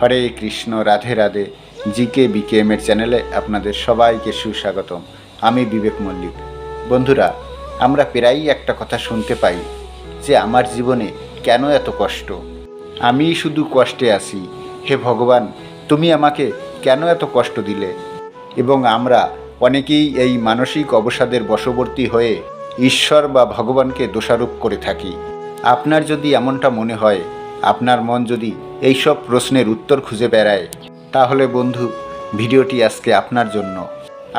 হরে Krishna, Radhe Radhe. GK বিকেএমের চ্যানেলে আপনাদের সবাইকে সুস্বাগতম। আমি বিবেক মল্লিক। বন্ধুরা, আমরা প্রায়ই একটা কথা শুনতে পাই যে আমার জীবনে কেন এত কষ্ট, আমি শুধু কষ্টে আছি, হে ভগবান তুমি আমাকে কেন এত কষ্ট দিলে। এবং আমরা অনেকেই এই মানসিক অবসাদের বশবর্তী হয়ে ঈশ্বর বা ভগবানকে দোষারোপ করে থাকি। আপনার যদি এমনটা মনে হয়, আপনার মন যদি এইসব প্রশ্নের উত্তর খুঁজে বেড়ায়, তাহলে বন্ধু, ভিডিওটি আজকে আপনার জন্য।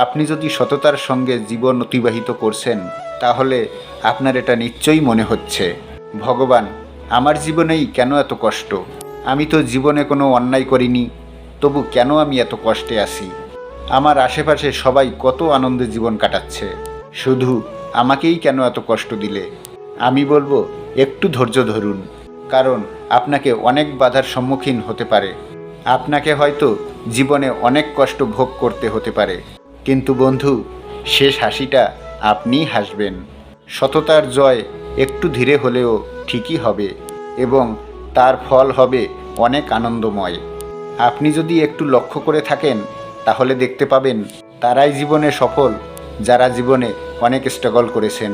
আপনি যদি সততার সঙ্গে জীবন অতিবাহিত করছেন, তাহলে আপনার এটা নিশ্চয়ই মনে হচ্ছে, ভগবান আমার জীবনেই কেন এত কষ্ট, আমি তো জীবনে কোনো অন্যায় করিনি, তবু কেন আমি এত কষ্টে আছি। আমার আশেপাশে সবাই কত আনন্দে জীবন কাটাচ্ছে, শুধু আমাকেই কেন এত কষ্ট দিলে। আমি বলবো, একটু ধৈর্য ধরুন, কারণ আপনাকে অনেক বাধার সম্মুখীন হতে পারে, আপনাকে হয়তো জীবনে অনেক কষ্ট ভোগ করতে হতে পারে, কিন্তু বন্ধু, শেষ হাসিটা আপনিই হাসবেন। সততার জয় একটু ধীরে হলেও ঠিকই হবে এবং তার ফল হবে অনেক আনন্দময়। আপনি যদি একটু লক্ষ্য করে থাকেন, তাহলে দেখতে পাবেন তারাই জীবনে সফল যারা জীবনে অনেক স্ট্রাগল করেছেন।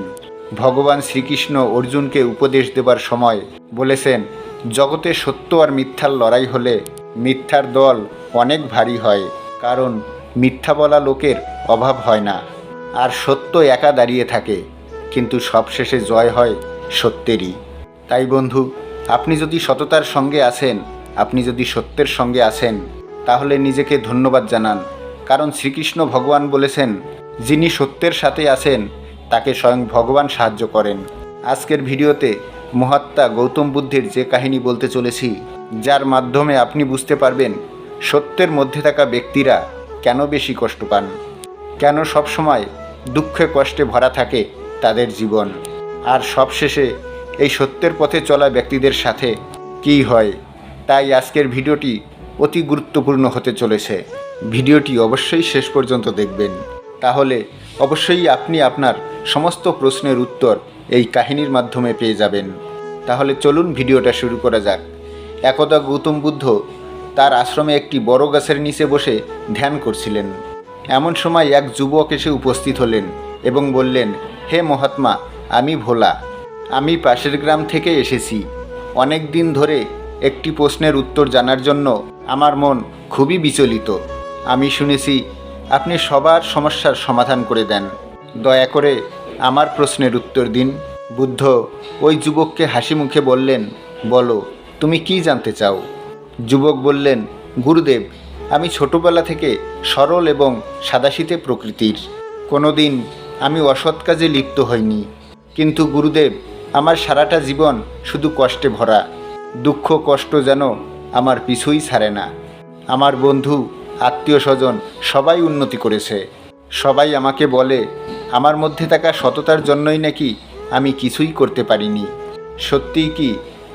ভগবান শ্রীকৃষ্ণ অর্জুনকে উপদেশ দেবার সময় বলেছেন, জগতে সত্য আর মিথ্যার লড়াই হলে মিথ্যার দল অনেক ভারী হয়, কারণ মিথ্যা বলা লোকের অভাব হয় না, আর সত্য একা দাঁড়িয়ে থাকে, কিন্তু সবশেষে জয় হয় সত্যেরই। তাই বন্ধু, আপনি যদি সততার সঙ্গে আছেন, আপনি যদি সত্যের সঙ্গে আছেন, তাহলে নিজেকে ধন্যবাদ জানান, কারণ শ্রীকৃষ্ণ ভগবান বলেছেন, যিনি সত্যের সাথে আছেন তাকে স্বয়ং ভগবান সাহায্য করেন। আজকের ভিডিওতে মহাত্মা গৌতম বুদ্ধের যে কাহিনী বলতে চলেছি, যার মাধ্যমে আপনি বুঝতে পারবেন সত্যের মধ্যে থাকা ব্যক্তিরা কেন বেশি কষ্ট পান, কেন সবসময় দুঃখে কষ্টে ভরা থাকে তাদের জীবন, আর সবশেষে এই সত্যের পথে চলা ব্যক্তিদের সাথে কী হয়। তাই আজকের ভিডিওটি অতি গুরুত্বপূর্ণ হতে চলেছে। ভিডিওটি অবশ্যই শেষ পর্যন্ত দেখবেন, তাহলে অবশ্যই আপনি আপনার সমস্ত প্রশ্নের উত্তর এই কাহিনীর মাধ্যমে পেয়ে যাবেন। তাহলে চলুন ভিডিওটা শুরু করা যাক। একদা গৌতম বুদ্ধ তার আশ্রমে একটি বড় গাছের নিচে বসে ধ্যান করছিলেন। এমন সময় এক যুবক এসে উপস্থিত হলেন এবং বললেন, হে মহাত্মা, আমি ভোলা, আমি পাশের গ্রাম থেকে এসেছি। অনেক দিন ধরে একটি প্রশ্নের উত্তর জানার জন্য আমার মন খুবই বিচলিত। আমি শুনেছি আপনি সবার সমস্যার সমাধান করে দেন, দয়া করে আমার প্রশ্নের উত্তর দিন। বুদ্ধ ওই যুবককে হাসি মুখে বললেন, বলো তুমি কি জানতে চাও। যুবক বললেন, গুরুদেব, আমি ছোটবেলা থেকে সরল এবং সাদাসিধে প্রকৃতির, কোনোদিন আমি অসৎ কাজে লিপ্ত হইনি, কিন্তু গুরুদেব, আমার সারাটা জীবন শুধু কষ্টে ভরা, দুঃখ কষ্ট যেন আমার পিছুই ছাড়ে না। আমার বন্ধু আত্মীয় স্বজন সবাই উন্নতি করেছে, সবাই আমাকে বলে আমার মধ্যে থাকা সততার জন্যই নাকি আমি কিছুই করতে পারিনি। সত্যিই কি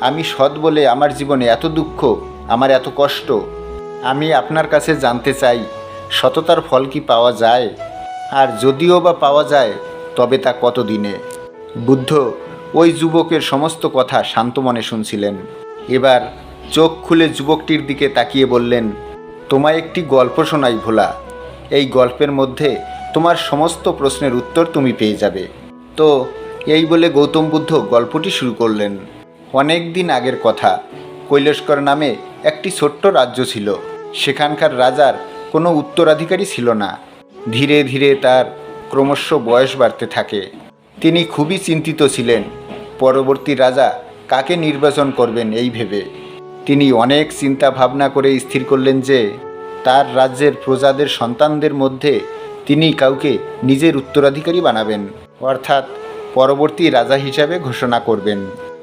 আমি সৎ বলে আমার জীবনে এত দুঃখ, আমার এত কষ্ট? আমি আপনার কাছে জানতে চাই, সততার ফল কি পাওয়া যায়, আর যদিও বা পাওয়া যায় তবে তা কত দিনে? বুদ্ধ ওই যুবকের সমস্ত কথা শান্ত মনে শুনছিলেন। এবার চোখ খুলে যুবকটির দিকে তাকিয়ে বললেন, তোমায় একটি গল্প শোনাই ভোলা, এই গল্পের মধ্যে তোমার সমস্ত প্রশ্নের উত্তর তুমি পেয়ে যাবে। তো এই বলে গৌতম বুদ্ধ গল্পটি শুরু করলেন। অনেক দিন আগের কথা, কৈলাসকর নামে একটি ছোট্ট রাজ্য ছিল। সেখানকার রাজার কোনো উত্তরাধিকারী ছিল না। ধীরে ধীরে তার ক্রমশ বয়স বাড়তে থাকে। তিনি খুবই চিন্তিত ছিলেন পরবর্তী রাজা কাকে নির্বাচন করবেন এই ভেবে। তিনি অনেক চিন্তা ভাবনা করে স্থির করলেন যে তার রাজ্যের প্রজাদের সন্তানদের মধ্যে তিনি কাউকে নিজের উত্তরাধিকারী বানাবেন, অর্থাৎ পরবর্তী রাজা হিসাবে ঘোষণা করবেন।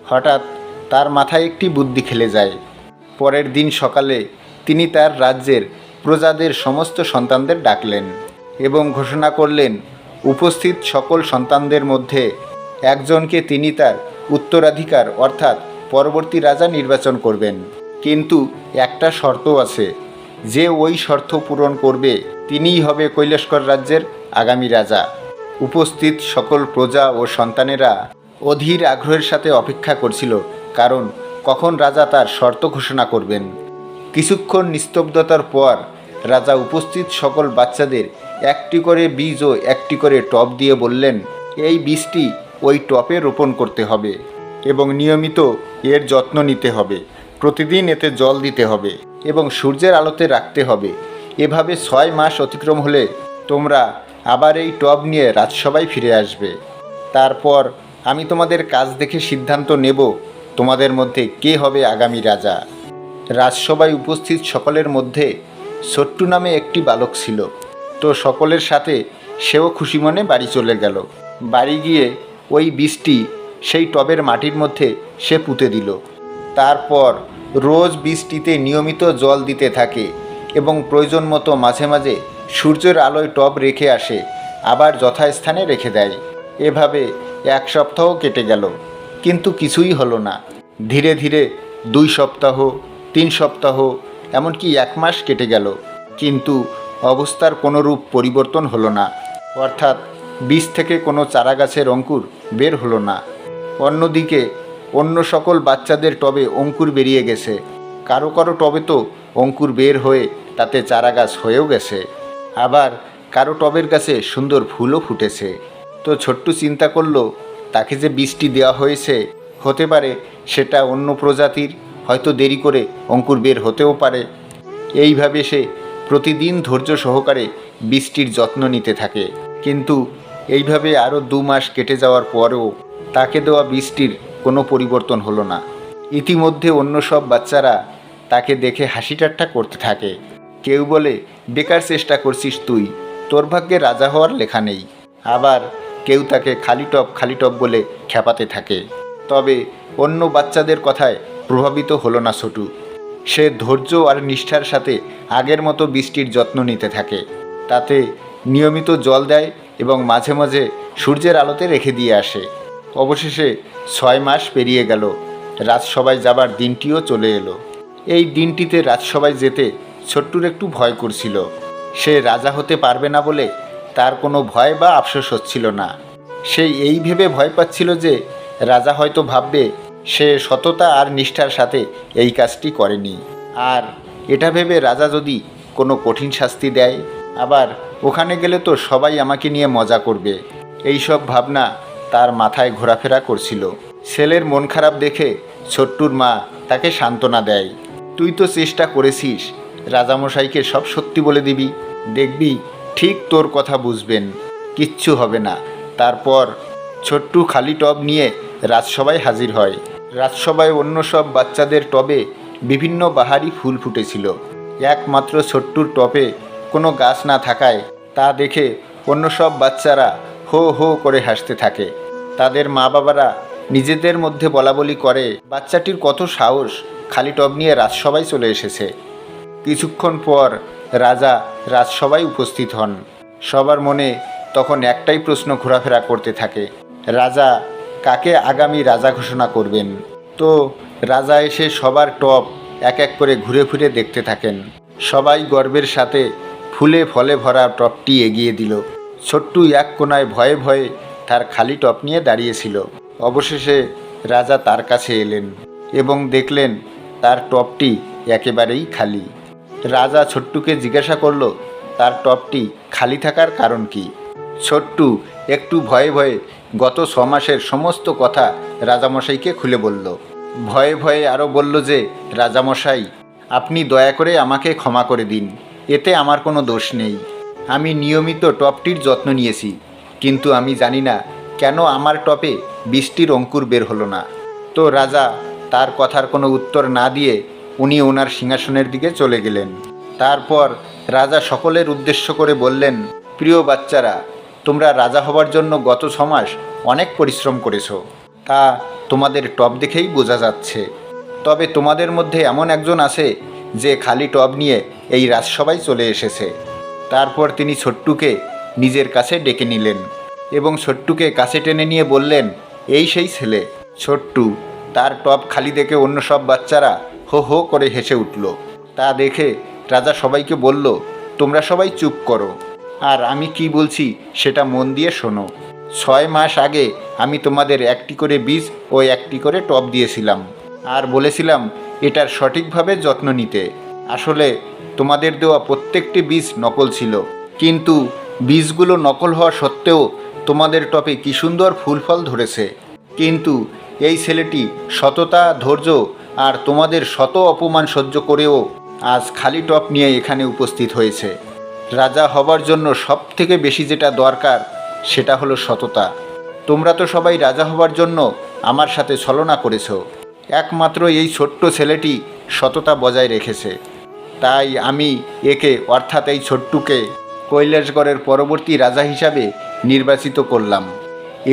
হঠাৎ তার মাথায় একটি বুদ্ধি খেলে যায়। পরের দিন সকালে তিনি তার রাজ্যের প্রজাদের সমস্ত সন্তানদের ডাকলেন এবং ঘোষণা করলেন, উপস্থিত সকল সন্তানদের মধ্যে একজনকে তিনি তার উত্তরাধিকার অর্থাৎ পরবর্তী রাজা নির্বাচন করবেন, কিন্তু একটা শর্ত আছে, যে ওই শর্ত পূরণ করবে তিনিই হবে কৈলাসকর রাজ্যের আগামী রাজা। উপস্থিত সকল প্রজা ও সন্তানেরা অধীর আগ্রহের সাথে অপেক্ষা করছিল, কারণ কখন রাজা তার শর্ত ঘোষণা করবেন। কিছুক্ষণ নিস্তব্ধতার পর রাজা উপস্থিত সকল বাচ্চাদের একটি করে বীজ ও একটি করে টব দিয়ে বললেন, এই বীজটি ওই টবে রোপণ করতে হবে এবং নিয়মিত এর যত্ন নিতে হবে। প্রতিদিন এতে জল দিতে হবে এবং সূর্যের আলোতে রাখতে হবে। এভাবে 6 মাস অতিক্রম হলে তোমরা আবার এই টব নিয়ে রাজসভায় ফিরে আসবে। তারপর আমি তোমাদের কাজ দেখে সিদ্ধান্ত নেব তোমাদের মধ্যে কে হবে আগামী রাজা। রাজসভায় উপস্থিত সকলের মধ্যে ছোট্টু নামে একটি বালক ছিল। তো সকলের সাথে সেও খুশি মনে বাড়ি চলে গেল। বাড়ি গিয়ে ওই বীজটি সেই টবের মাটির মধ্যে সে পুঁতে দিল। তারপর রোজ বীজটিতে নিয়মিত জল দিতে থাকে এবং প্রয়োজন মতো মাঝে মাঝে সূর্যের আলোয় টব রেখে আসে, আবার যথাস্থানে রেখে দেয়। এভাবে 1 সপ্তাহ কেটে গেল, কিন্তু কিছুই হলো না। ধীরে ধীরে 2 সপ্তাহ, 3 সপ্তাহ, এমনকি 1 মাস কেটে গেল, কিন্তু অবস্থার কোনো রূপ পরিবর্তন হলো না। অর্থাৎ বীজ থেকে কোনো চারা গাছের অঙ্কুর বের হলো না। অন্যদিকে অন্য সকল বাচ্চাদের টবে অঙ্কুর বেরিয়ে গেছে। কারো কারো টবে তো অঙ্কুর বের হয়ে তাতে চারা গাছ হয়েও গেছে। আবার কারো টবের কাছে সুন্দর ফুলও ফুটেছে। তো ছোট্টু চিন্তা করলো, তাকে যে বীজটি দেওয়া হয়েছে হতে পারে সেটা অন্য প্রজাতির, হয়তো দেরি করে অঙ্কুর বের হতেও পারে। এইভাবে সে প্রতিদিন ধৈর্য সহকারে বীজটির যত্ন নিতে থাকে। কিন্তু এইভাবে আরও 2 মাস কেটে যাওয়ার পরেও তাকে দেওয়া বীজটির কোনো পরিবর্তন হলো না। ইতিমধ্যে অন্য সব বাচ্চারা তাকে দেখে হাসি ঠাট্টা করতে থাকে। কেউ বলে, বেকার চেষ্টা করছিস তুই, তোর ভাগ্যে রাজা হওয়ার লেখা নেই। আবার কেউ তাকে খালি টব বলে খেপাতে থাকে। তবে অন্য বাচ্চাদের কথায় প্রভাবিত হলো না ছোটু। সে ধৈর্য আর নিষ্ঠার সাথে আগের মতো বীজটির যত্ন নিতে থাকে। তাতে নিয়মিত জল দেয় এবং মাঝে মাঝে সূর্যের আলোতে রেখে দিয়ে আসে। অবশেষে 6 মাস পেরিয়ে গেল। রাজসভায় যাবার দিনটিও চলে এলো। এই দিনটিতে রাজসভায় যেতে ছোট্টুর একটু ভয় করছিল। সে রাজা হতে পারবে না বলে তার কোনো ভয় বা আফসোস হচ্ছিল না। সে এই ভেবে ভয় পাচ্ছিল যে রাজা হয়তো ভাববে সে সততা আর নিষ্ঠার সাথে এই কাজটি করেনি, আর এটা ভেবে রাজা যদি কোনো কঠিন শাস্তি দেয়, আবার ওখানে গেলে তো সবাই আমাকে নিয়ে মজা করবে। এই সব ভাবনা তার মাথায় ঘোরাফেরা করছিল। ছেলের মন খারাপ দেখে ছোট্টুর মা তাকে সান্ত্বনা দেয়, তুই তো চেষ্টা করেছিস, রাজামশাইকে সব সত্যি বলে দিবি, দেখবি ঠিক তোর কথা বুঝবেন, কিচ্ছু হবে না। তারপর ছোট্টু খালি টব নিয়ে রাজসভায় হাজির হয়। রাজসভায় অন্য সব বাচ্চাদের টবে বিভিন্ন বাহারি ফুল ফুটেছিল। একমাত্র ছোট্টুর টবে কোনো গাছ না থাকায় তা দেখে অন্য সব বাচ্চারা হো হো করে হাসতে থাকে। তাদের মা বাবারা নিজেদের মধ্যে বলাবলি করে, বাচ্চাটির কত সাহস, খালি টব নিয়ে রাজসভায় চলে এসেছে। কিছুক্ষণ পর রাজা রাজসভায় উপস্থিত হন। সবার মনে তখন একটাই প্রশ্ন ঘোরাফেরা করতে থাকে, রাজা কাকে আগামী রাজা ঘোষণা করবেন। তো রাজা এসে সবার টব এক এক করে ঘুরে ফিরে দেখতে থাকেন। সবাই গর্বের সাথে ফুলে ফলে ভরা টবটি এগিয়ে দিল। ছোট্টু এক কোণায় ভয়ে ভয়ে তার খালি টব নিয়ে দাঁড়িয়েছিল। অবশেষে রাজা তার কাছে এলেন এবং দেখলেন তার টবটি একেবারেই খালি। রাজা ছোট্টুকে জিজ্ঞাসা করল, তার টবটি খালি থাকার কারণ কি। ছোট্টু একটু ভয়ে ভয়ে গত 6 মাসের সমস্ত কথা রাজামশাইকে খুলে বলল। ভয়ে ভয়ে আরও বলল যে, রাজামশাই, আপনি দয়া করে আমাকে ক্ষমা করে দিন, এতে আমার কোনো দোষ নেই। আমি নিয়মিত টবটির যত্ন নিয়েছি, কিন্তু আমি জানি না কেন আমার টবে বীজটির অঙ্কুর বের হলো না। তো রাজা তার কথার কোনো উত্তর না দিয়ে উনি ওনার সিংহাসনের দিকে চলে গেলেন। তারপর রাজা সকলের উদ্দেশ্য করে বললেন, প্রিয় বাচ্চারা, তোমরা রাজা হবার জন্য গত 6 মাস অনেক পরিশ্রম করেছো, তা তোমাদের টব দেখেই বোঝা যাচ্ছে। তবে তোমাদের মধ্যে এমন একজন আছে যে খালি টব নিয়ে এই রাজসভায় চলে এসেছে। তারপর তিনি ছোট্টুকে নিজের কাছে ডেকে নিলেন এবং ছোট্টুকে কাছে টেনে নিয়ে বললেন, এই সেই ছেলে। ছোট্টু তার টব খালি দেখে অন্য সব বাচ্চারা হো হো করে হেসে উঠল। তা দেখে রাজা সবাইকে বলল, তোমরা সবাই চুপ করো, আর আমি কি বলছি সেটা মন দিয়ে শোনো। 6 মাস আগে আমি তোমাদের একটি করে বীজ ও একটি করে টব দিয়েছিলাম, আর বলেছিলাম এটার সঠিকভাবে যত্ন নিতে। আসলে তোমাদের দেওয়া প্রত্যেকটি বীজ নকল ছিল, কিন্তু বীজগুলো নকল হওয়া সত্ত্বেও তোমাদের টপে কী সুন্দর ফুল ফল ধরেছে। কিন্তু এই ছেলেটি সততা, ধৈর্য আর তোমাদের শত অপমান সহ্য করেও আজ খালি টপ নিয়ে এখানে উপস্থিত হয়েছে। রাজা হবার জন্য সবথেকে বেশি যেটা দরকার সেটা হলো সততা। তোমরা তো সবাই রাজা হবার জন্য আমার সাথে ছলনা করেছো, একমাত্র এই ছোট্ট ছেলেটি সততা বজায় রেখেছে। তাই আমি একে, অর্থাৎ এই ছোট্টুকে কৈলাসগড়ের পরবর্তী রাজা হিসাবে নির্বাচিত করলাম।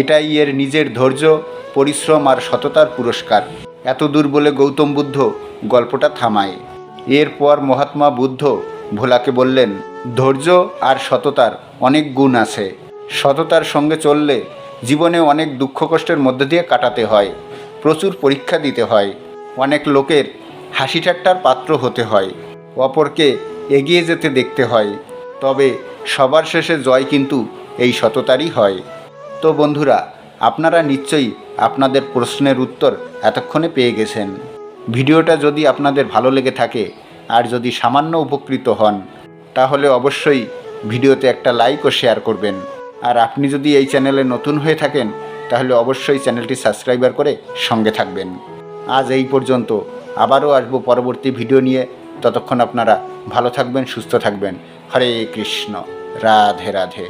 এটাই এর নিজের ধৈর্য, পরিশ্রম আর সততার পুরস্কার। এত দূর বলে গৌতম বুদ্ধ গল্পটা থামায়। এরপর মহাত্মা বুদ্ধ ভোলাকে বললেন, ধৈর্য আর সততার অনেক গুণ আছে। সততার সঙ্গে চললে জীবনে অনেক দুঃখ কষ্টের মধ্যে দিয়ে কাটাতে হয়, প্রচুর পরীক্ষা দিতে হয়, অনেক লোকের হাসি ঠাট্টার পাত্র হতে হয়, অপরকে এগিয়ে যেতে দেখতে হয়। তবে সবার শেষে জয় কিন্তু এই সততারই হয়। তো বন্ধুরা, আপনারা নিশ্চয়ই আপনাদের প্রশ্নের উত্তর এতক্ষণে পেয়ে গেছেন। ভিডিওটা যদি আপনাদের ভালো লেগে থাকে আর যদি সামান্য উপকৃত হন, তাহলে অবশ্যই ভিডিওতে একটা লাইক ও শেয়ার করবেন। আর আপনি যদি এই চ্যানেলে নতুন হয়ে থাকেন, তাহলে অবশ্যই চ্যানেলটি সাবস্ক্রাইবার করে সঙ্গে থাকবেন। আজ এই পর্যন্ত, আবারও আসবো পরবর্তী ভিডিও নিয়ে। ততক্ষণ আপনারা ভালো থাকবেন, সুস্থ থাকবেন। হরে কৃষ্ণ, রাধে রাধে।